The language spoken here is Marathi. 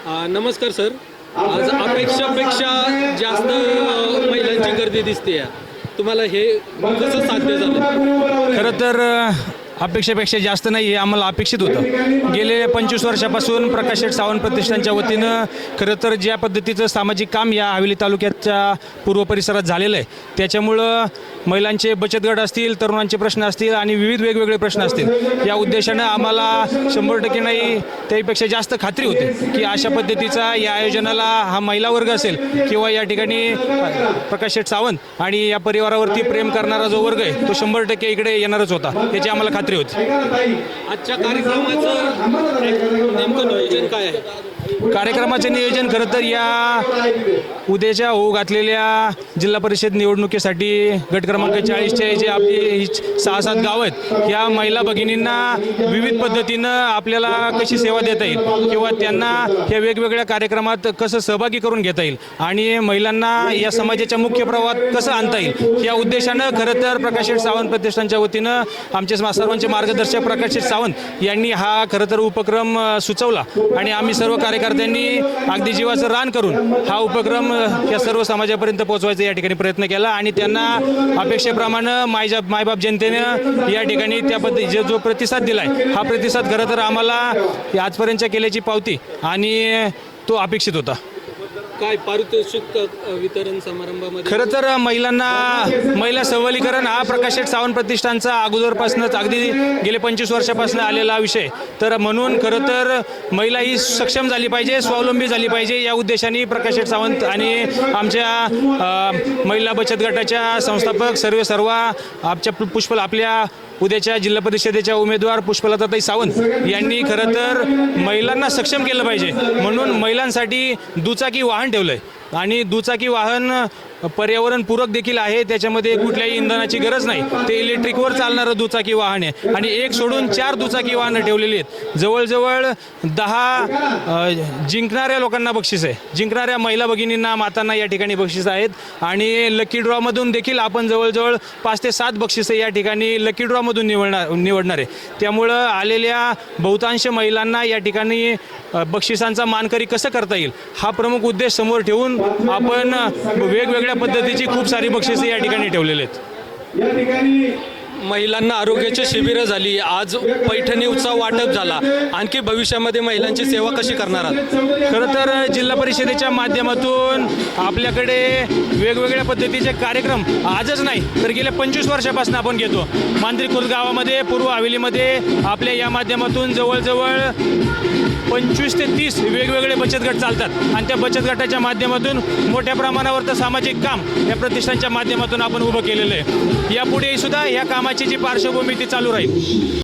नमस्कार सर. आज अपेक्षापेक्षा जास्त महिलांची गर्दी दिसते. तुम्हाला हे कसं साध्य झालं? खरं तर अपेक्षेपेक्षा जास्त नाही हे आम्हाला अपेक्षित होतं. गेले 25 वर्षापासून प्रकाश शेठ सावंत प्रतिष्ठानच्या वतीनं खरं तर ज्या पद्धतीचं सामाजिक काम या हवेली तालुक्याच्या पूर्व परिसरात झालेलं आहे, त्याच्यामुळं महिलांचे बचत गट असतील, तरुणांचे प्रश्न असतील आणि विविध वेगवेगळे प्रश्न असतील, या उद्देशानं आम्हाला 100% नाही त्यापेक्षा जास्त खात्री होते की अशा पद्धतीचा या आयोजनाला हा महिला वर्ग असेल किंवा या ठिकाणी प्रकाश शेठ सावंत आणि या परिवारावरती प्रेम करणारा जो वर्ग आहे तो 100% इकडे येणारच होता, याची आम्हाला खात्री होती. आजच्या कार्यक्रमाचं नेमकं नियोजन काय आहे? कार्यक्रमाचं नियोजन खरं तर या उद्याच्या होऊ घातलेल्या जिल्हा परिषद निवडणुकीसाठी गट क्रमांक 40चे जे आपली 6-7 गावं आहेत, या महिला भगिनींना विविध पद्धतीनं आपल्याला कशी सेवा देता येईल किंवा त्यांना या वेगवेगळ्या कार्यक्रमात कसं सहभागी करून घेता येईल आणि महिलांना या समाजाच्या मुख्य प्रवाहात कसं आणता येईल, या उद्देशानं खरं तर प्रकाश शेठ सावंत प्रतिष्ठानच्या वतीनं आमचे सर्वांचे मार्गदर्शक प्रकाश शेठ सावंत यांनी हा खरं तर उपक्रम सुचवला आणि आम्ही सर्व कार्यकर्त्यांनी अगदी जीवाचं रान करून हा उपक्रम या सर्व समाजापर्यंत पोहोचवायचा या ठिकाणी प्रयत्न केला आणि त्यांना अपेक्षेप्रमाणे मायबाप जनतेनं या ठिकाणी त्या पद्धती जो प्रतिसाद दिला आहे, हा प्रतिसाद खरं तर आम्हाला आजपर्यंतच्या केल्याची पावती आणि तो अपेक्षित होता. काय पारितोषिक वितरण समारंभामध्ये? खरं तर महिला सबलीकरण हा प्रकाश शेठ सावंत प्रतिष्ठानचा अगोदरपासूनच अगदी गेले 25 वर्षापासून आलेला विषय, तर म्हणून खरं तर महिला ही सक्षम झाली पाहिजे, स्वावलंबी झाली पाहिजे, या उद्देशाने प्रकाश शेठ सावंत आणि आमच्या महिला बचत गटाच्या संस्थापक सर्व आमच्या आपल्या उद्याच्या जिल्हा परिषदेच्या उमेदवार पुष्पलताताई सावंत यांनी खरं तर महिलांना सक्षम केलं पाहिजे म्हणून महिलांसाठी दुचाकी वाहन ठेवलं आहे आणि दुचाकी वाहन पर्यावरणपूरक देखील आहे. त्याच्यामध्ये कुठल्याही इंधनाची गरज नाही, ते इलेक्ट्रिकवर चालणारं दुचाकी वाहन आहे आणि एक सोडून 4 दुचाकी वाहनं ठेवलेली आहेत. जवळजवळ 10 जिंकणाऱ्या लोकांना बक्षीस आहे, जिंकणाऱ्या महिला भगिनींना मातांना या ठिकाणी बक्षीस आहेत आणि लकी ड्रॉमधून देखील आपण जवळजवळ 5 ते 7 बक्षिसे या ठिकाणी लकी ड्रॉमधून निवडणार आहे. त्यामुळं आलेल्या बहुतांश महिलांना या ठिकाणी बक्षिसांचा मानकरी कसं करता येईल हा प्रमुख उद्देश समोर ठेवून आपण वेगवेगळ्या पद्धतीची खूप सारी बक्षिसे या ठिकाणी ठेवलेले आहेत. महिलांना आरोग्याची शिबिरं झाली, आज पैठणी उत्सव वाटप झाला. आणखी भविष्यामध्ये महिलांची सेवा कशी करणार आहात? खरं तर जिल्हा परिषदेच्या माध्यमातून आपल्याकडे वेगवेगळ्या पद्धतीचे कार्यक्रम आजच नाही तर गेल्या 25 वर्षापासून आपण घेतो. मांजरी खुर्द गावामध्ये पूर्व हवेलीमध्ये आपल्या या माध्यमातून जवळजवळ 25 ते 30 वेगवेगळे बचत गट चालतात आणि त्या बचत गटाच्या माध्यमातून मोठ्या प्रमाणावर तर सामाजिक काम या प्रतिष्ठानच्या माध्यमातून आपण उभं केलेलं आहे. यापुढेही सुद्धा या कामाची जी पार्श्वभूमी ती चालू राहील.